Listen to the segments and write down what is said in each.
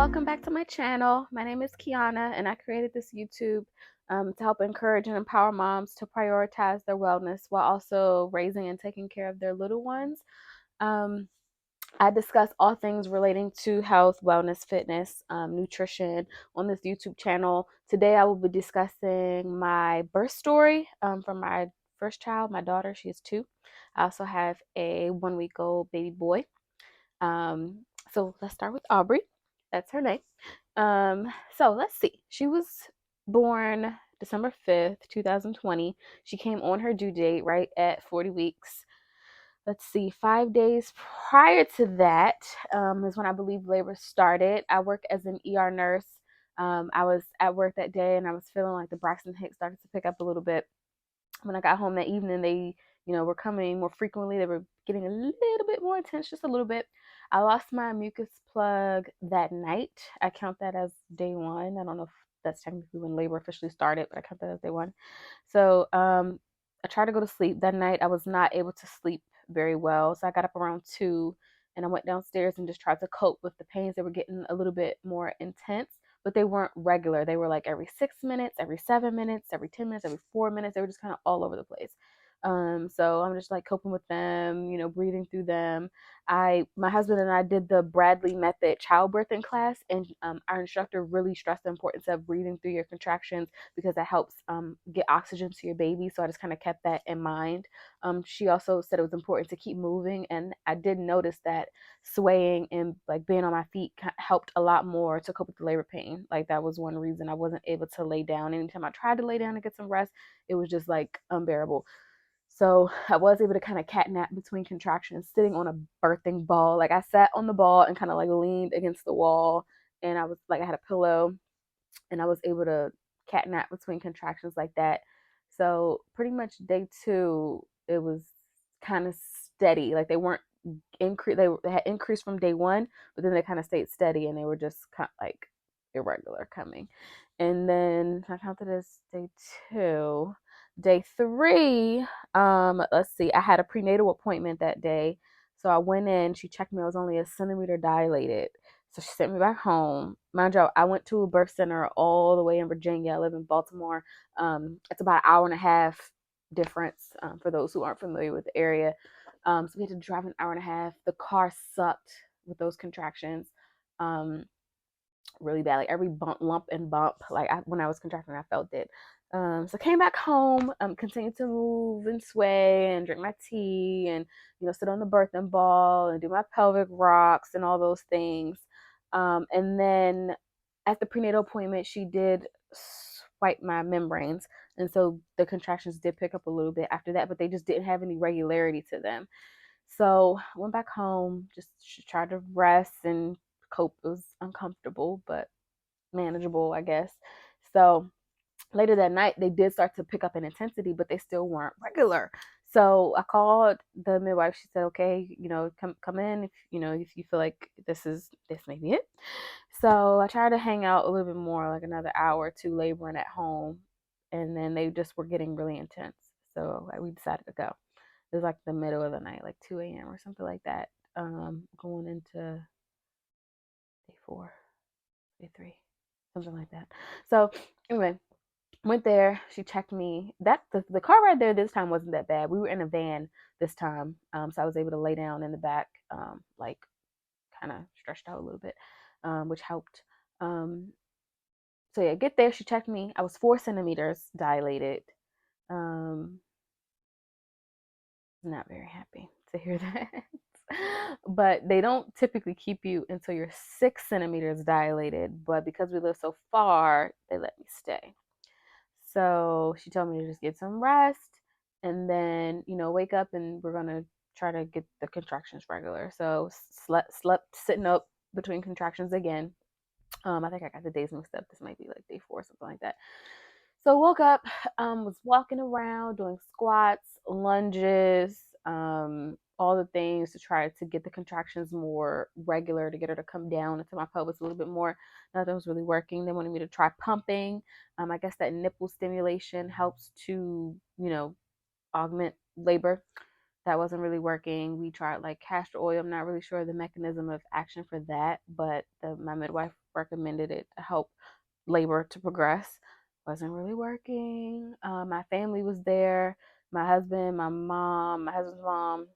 welcome back to my channel. My name is Kiana, and I created this YouTube to help encourage and empower moms to prioritize their wellness while also raising and taking care of their little ones. Um, I discuss all things relating to health, wellness, fitness, nutrition on this YouTube channel. Today, I will be discussing my birth story from my first child, my daughter. She is 2. I also have a 1-week-old baby boy. So let's start with Aubrey. That's her name. So let's see. She was born December 5th, 2020. She came on her due date right at 40 weeks. Let's see, 5 days prior to that is when I believe labor started. I work as an ER nurse. I was at work that day and I was feeling like the Braxton Hicks started to pick up a little bit. When I got home that evening, they, were coming more frequently. They were getting a little bit more intense, just a little bit. I lost my mucus plug that night. I count that as day 1. I don't know if that's technically when labor officially started, but I count that as day 1. So I tried to go to sleep that night. I was not able to sleep very well. So I got up around 2 and I went downstairs and just tried to cope with the pains. They were getting a little bit more intense, but they weren't regular. They were like every 6 minutes, every 7 minutes, every 10 minutes, every 4 minutes. They were just kind of all over the place. So I'm just like coping with them, breathing through them. My husband and I did the Bradley method childbirthing class, and our instructor really stressed the importance of breathing through your contractions because that helps get oxygen to your baby. So I just kind of kept that in mind. She also said it was important to keep moving, and I did notice that swaying and like being on my feet helped a lot more to cope with the labor pain. Like that was one reason I wasn't able to lay down. Anytime I tried to lay down and get some rest, it was just like unbearable. So I was able to kind of cat nap between contractions, sitting on a birthing ball. Like I sat on the ball and kind of like leaned against the wall, and I was like I had a pillow, and I was able to cat nap between contractions like that. So pretty much day 2, it was kind of steady. Like they weren't increase. They had increased from day 1, but then they kind of stayed steady, and they were just kind of like irregular coming. And then I counted as day 2. Day 3, let's see, I had a prenatal appointment that day. So I went in, she checked me, I was only a centimeter dilated. So she sent me back home. Mind you, I went to a birth center all the way in Virginia. I live in Baltimore. It's about an hour and a half difference for those who aren't familiar with the area. So we had to drive an hour and a half. The car sucked with those contractions. Really bad. Like every bump, lump and bump. Like when I was contracting, I felt it. So I came back home, continued to move and sway and drink my tea and, sit on the birthing ball and do my pelvic rocks and all those things. And then at the prenatal appointment, she did swipe my membranes. And so the contractions did pick up a little bit after that, but they just didn't have any regularity to them. So I went back home, just tried to rest and cope. It was uncomfortable, but manageable, I guess. So later that night, they did start to pick up in intensity, but they still weren't regular. So I called the midwife. She said, "Okay, come in if you feel like this may be it." So I tried to hang out a little bit more, like another hour or 2 laboring at home, and then they just were getting really intense. So we decided to go. It was like the middle of the night, like 2 a.m. or something like that. Going into day 4, day 3, something like that. So anyway, went there. She checked me. The car ride there this time wasn't that bad. We were in a van this time, so I was able to lay down in the back, like kind of stretched out a little bit, which helped. So yeah, get there. She checked me. I was 4 centimeters dilated. Not very happy to hear that. But they don't typically keep you until you're 6 centimeters dilated. But because we live so far, they let me stay. So she told me to just get some rest and then, wake up and we're going to try to get the contractions regular. So slept sitting up between contractions again. I think I got the days mixed up. This might be like day 4, something like that. So woke up, was walking around, doing squats, lunges, all the things to try to get the contractions more regular, to get her to come down into my pelvis a little bit more. Nothing was really working. They wanted me to try pumping. I guess that nipple stimulation helps to, augment labor. that wasn't really working. We tried like castor oil. I'm not really sure the mechanism of action for that, but my midwife recommended it to help labor to progress. Wasn't really working. My family was there. My husband, my mom, my husband's mom,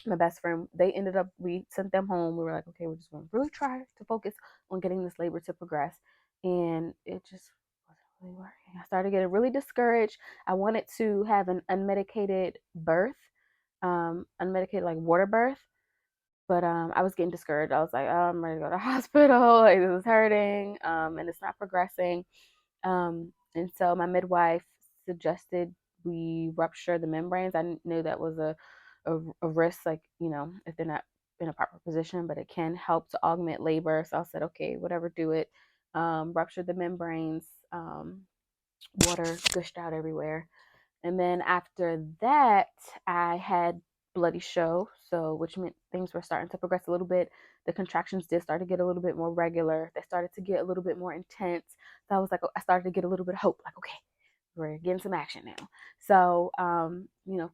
my best friend. They ended up. We sent them home. We were like, okay, we're just going to really try to focus on getting this labor to progress, and it just wasn't really working. I started getting really discouraged. I wanted to have an unmedicated birth, unmedicated like water birth, but I was getting discouraged. I was like, oh, I'm ready to go to the hospital. Like this is hurting, and it's not progressing. And so my midwife suggested we rupture the membranes. I knew that was a risk, like, if they're not in a proper position, but it can help to augment labor. So I said, okay, whatever, do it. Ruptured the membranes, water gushed out everywhere. And then after that, I had bloody show, so which meant things were starting to progress a little bit. The contractions did start to get a little bit more regular. They started to get a little bit more intense. So I was like, I started to get a little bit of hope, like, okay, we're getting some action now. So,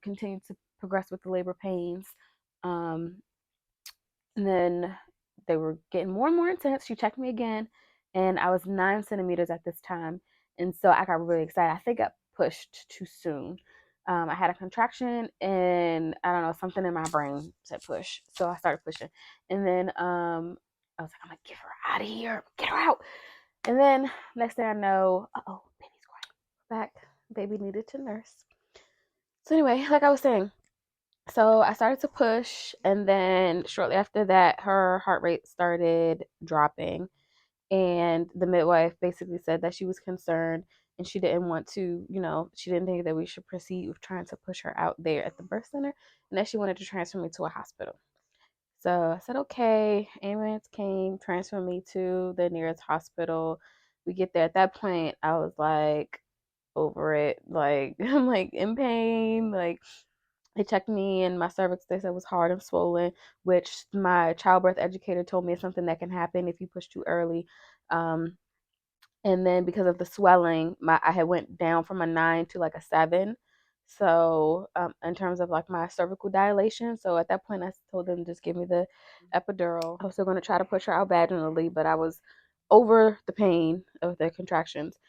continued to progress with the labor pains. Um, and then they were getting more and more intense. She checked me again, and I was 9 centimeters at this time. And so I got really excited. I think I pushed too soon. I had a contraction, and I don't know, something in my brain said push. So I started pushing. And then I was like, I'm going to get her out of here. Get her out. And then next thing I know, baby's crying. Back. Baby needed to nurse. So anyway, like I was saying, so I started to push, and then shortly after that, her heart rate started dropping. And the midwife basically said that she was concerned and she didn't want to, she didn't think that we should proceed with trying to push her out there at the birth center, and that she wanted to transfer me to a hospital. So I said, okay, ambulance came, transferred me to the nearest hospital. We get there. At that point, I was like, over it. Like, I'm like in pain. Like, they checked me and my cervix, they said, was hard and swollen, which my childbirth educator told me is something that can happen if you push too early. Um, and then because of the swelling, I had went down from a 9 to like a 7. So in terms of like my cervical dilation, so at that point I told them just give me the epidural. I was still going to try to push her out vaginally, but I was over the pain of the contractions.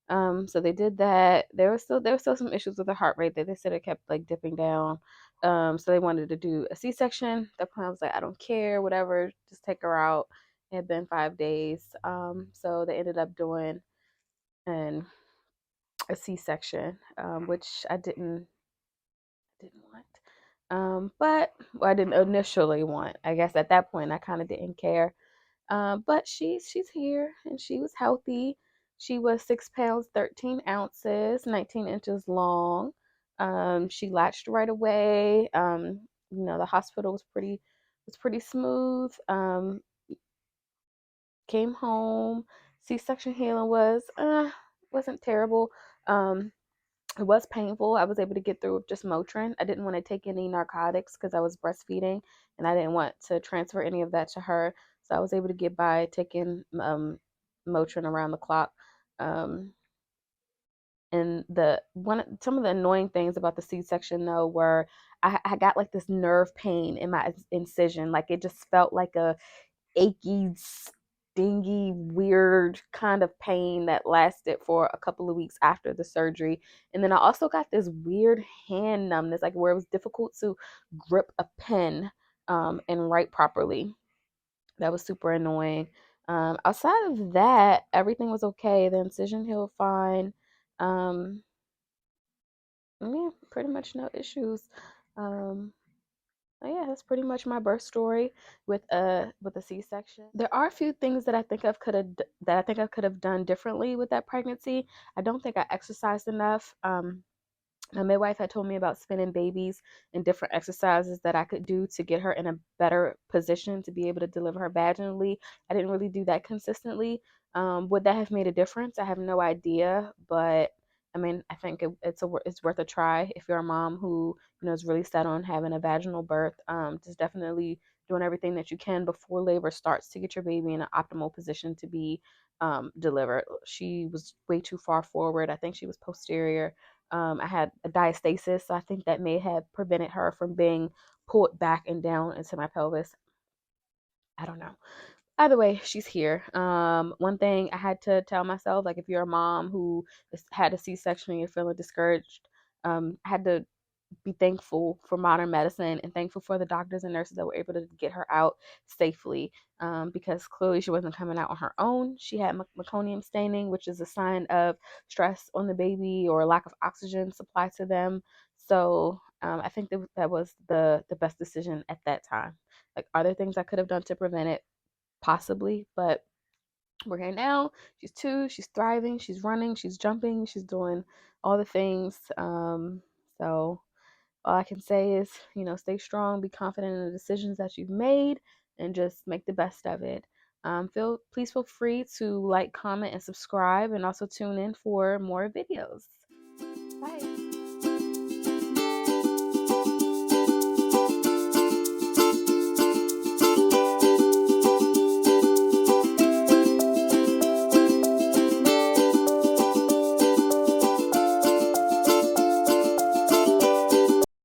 So they did that. There was still some issues with the heart rate that they said it kept like dipping down. So they wanted to do a C-section. At that point I was like, I don't care, whatever, just take her out. It had been 5 days. So they ended up doing an a C-section, which I didn't want. But well, I didn't initially want. I guess at that point I kind of didn't care. But she's here and she was healthy. She was 6 pounds 13 ounces, 19 inches long. She latched right away. The hospital was pretty smooth. Came home. C-section healing wasn't terrible. Um, it was painful. I was able to get through with just Motrin. I didn't want to take any narcotics because I was breastfeeding, and I didn't want to transfer any of that to her. So I was able to get by taking Motrin around the clock. Um, and some of the annoying things about the C-section though were I got like this nerve pain in my incision. Like it just felt like a achy, stingy, weird kind of pain that lasted for a couple of weeks after the surgery. And then I also got this weird hand numbness, like where it was difficult to grip a pen and write properly. That was super annoying. Outside of that, everything was okay. The incision healed fine. Um, yeah, pretty much no issues. Um, yeah, that's pretty much my birth story with a C-section. There are a few things that I think I could have done differently with that pregnancy. I don't think I exercised enough. My midwife had told me about spinning babies and different exercises that I could do to get her in a better position to be able to deliver her vaginally. I didn't really do that consistently. Would that have made a difference? I have no idea, but I mean, I think it's worth a try if you're a mom who is really set on having a vaginal birth. Just definitely doing everything that you can before labor starts to get your baby in an optimal position to be delivered. She was way too far forward. I think she was posterior. I had a diastasis, so I think that may have prevented her from being pulled back and down into my pelvis. I don't know. Either way, she's here. One thing I had to tell myself, like if you're a mom who had a C-section and you're feeling discouraged, I had to be thankful for modern medicine and thankful for the doctors and nurses that were able to get her out safely, because clearly she wasn't coming out on her own. She had meconium staining, which is a sign of stress on the baby or lack of oxygen supply to them. So I think that was the best decision at that time. Like, are there things I could have done to prevent it? Possibly, but we're here now. She's 2, she's thriving, she's running, she's jumping, she's doing all the things. So all I can say is, stay strong, be confident in the decisions that you've made, and just make the best of it. Please feel free to like, comment, and subscribe, and also tune in for more videos. Bye.